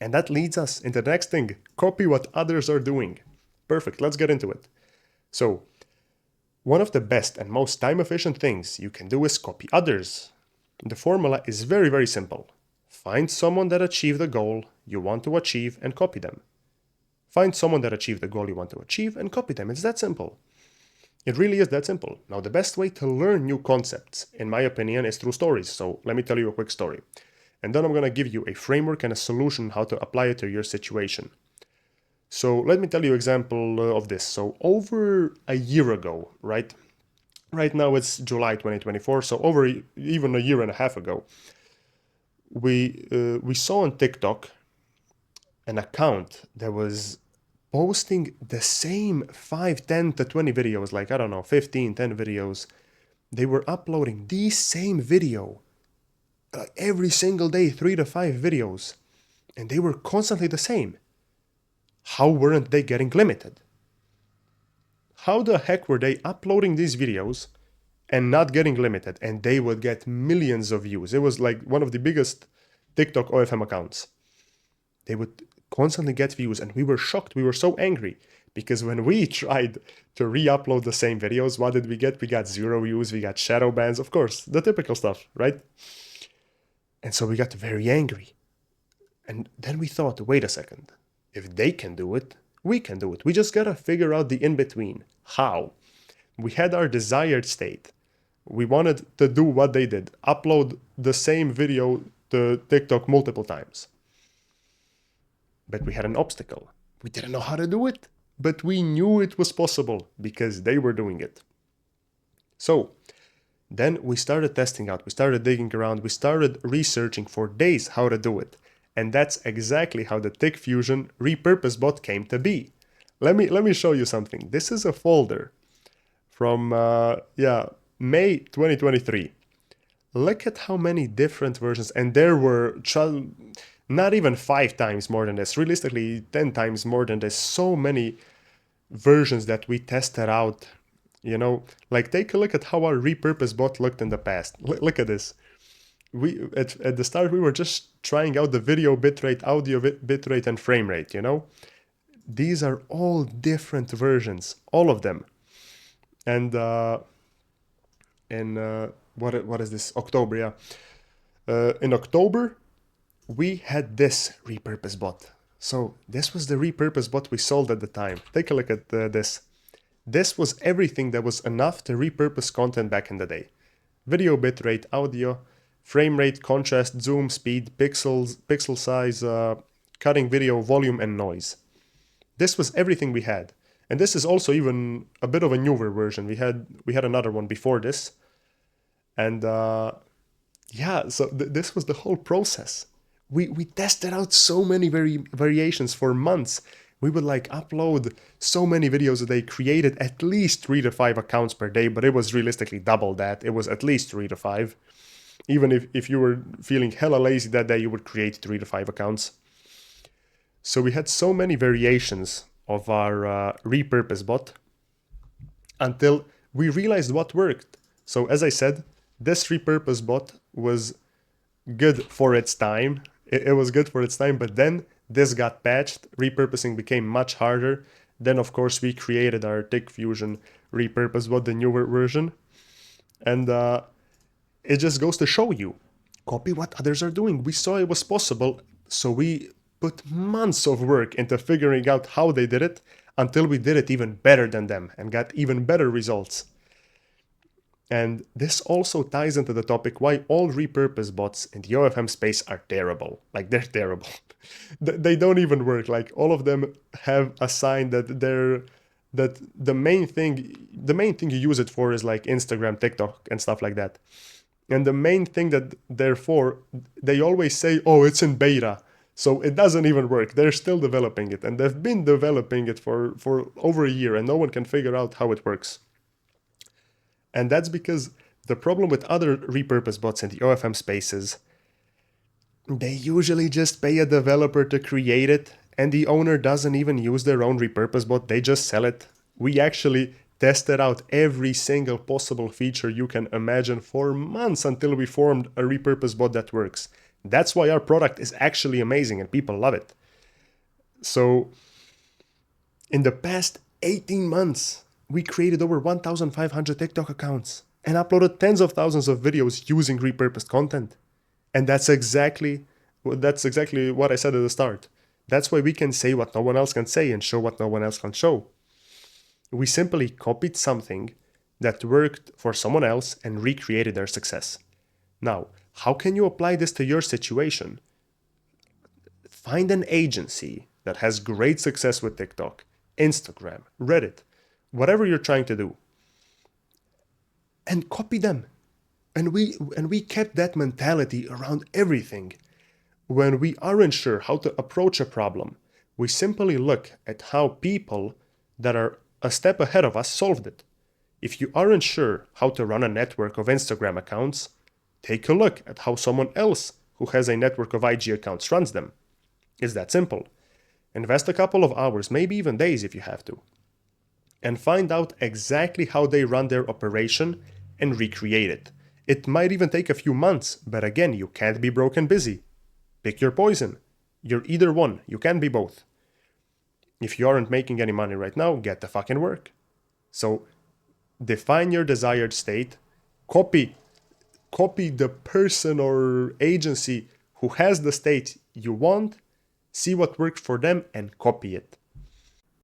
And that leads us into the next thing. Copy what others are doing. Perfect, let's get into it. So, one of the best and most time-efficient things you can do is copy others. The formula is very, very simple. Find someone that achieved the goal you want to achieve and copy them. Find someone that achieved the goal you want to achieve and copy them. It's that simple. It really is that simple. Now, the best way to learn new concepts, in my opinion, is through stories. So let me tell you a quick story. And then I'm going to give you a framework and a solution how to apply it to your situation. So let me tell you an example of this. So over a year ago, right? Right now it's July 2024, so over even a year and a half ago, we saw on TikTok an account that was posting the same 5, 10 to 20 videos, like, I don't know, 15, 10 videos. They were uploading the same video every single day, 3 to 5 videos, and they were constantly the same. How weren't they getting limited? How the heck were they uploading these videos and not getting limited, and they would get millions of views? It was like one of the biggest TikTok OFM accounts. They would constantly get views, and we were shocked. We were so angry because when we tried to re-upload the same videos, what did we get? We got 0 views, we got shadow bans, of course, the typical stuff, right? And so we got very angry. And then we thought, wait a second, if they can do it, we can do it. We just gotta figure out the in-between. How? We had our desired state. We wanted to do what they did, upload the same video to TikTok multiple times. But we had an obstacle. We didn't know how to do it, but we knew it was possible because they were doing it. So then we started testing out, we started digging around, we started researching for days how to do it. And that's exactly how the TikFusion repurpose bot came to be. Let me show you something. This is a folder from May 2023. Look at how many different versions, and there were not even 5 times more than this, realistically 10 times more than this. So many versions that we tested out, you know, like take a look at how our repurpose bot looked in the past. Look at this. We at the start we were just trying out the video bitrate, audio bitrate, and frame rate, you know. These are all different versions, all of them. And what is this? October, yeah. In October, we had this repurpose bot. So this was the repurpose bot we sold at the time. Take a look at this. This was everything that was enough to repurpose content back in the day. Video bitrate, audio, frame rate, contrast, zoom, speed, pixel size, cutting video, volume, and noise. This was everything we had. And this is also even a bit of a newer version. We had another one before this. And so this was the whole process. We tested out so many variations for months. We would like upload so many videos a day, created at least 3 to 5 accounts per day, but it was realistically double that. It was at least 3 to 5. Even if you were feeling hella lazy that day, you would create 3 to 5 accounts. So we had so many variations of our repurpose bot until we realized what worked. So as I said, this repurpose bot was good for its time. It was good for its time, but then this got patched. Repurposing became much harder. Then, of course, we created our TikFusion repurpose bot, the newer version. And it just goes to show you, copy what others are doing. We saw it was possible, so we put months of work into figuring out how they did it until we did it even better than them and got even better results. And this also ties into the topic why all repurpose bots in the OFM space are terrible. Like, they're terrible. They don't even work. Like, all of them have a sign that the main thing you use it for is like Instagram, TikTok, and stuff like that. And the main thing that they're for, they always say, oh, it's in beta. So it doesn't even work. They're still developing it. And they've been developing it for over a year, and no one can figure out how it works. And that's because the problem with other repurpose bots in the OFM space is they usually just pay a developer to create it, and the owner doesn't even use their own repurpose bot, they just sell it. We actually tested out every single possible feature you can imagine for months until we formed a repurpose bot that works. That's why our product is actually amazing and people love it. So in the past 18 months, we created over 1,500 TikTok accounts and uploaded tens of thousands of videos using repurposed content. And that's exactly what I said at the start. That's why we can say what no one else can say and show what no one else can show. We simply copied something that worked for someone else and recreated their success. Now, how can you apply this to your situation? Find an agency that has great success with TikTok, Instagram, Reddit, whatever you're trying to do, and copy them. And we kept that mentality around everything. When we aren't sure how to approach a problem, we simply look at how people that are a step ahead of us solved it. If you aren't sure how to run a network of Instagram accounts, take a look at how someone else who has a network of IG accounts runs them. It's that simple. Invest a couple of hours, maybe even days if you have to, and find out exactly how they run their operation and recreate it. It might even take a few months, but again, you can't be broke and busy. Pick your poison. You're either one, you can't be both. If you aren't making any money right now, get the fucking work. So define your desired state, copy the person or agency who has the state you want, see what works for them and copy it.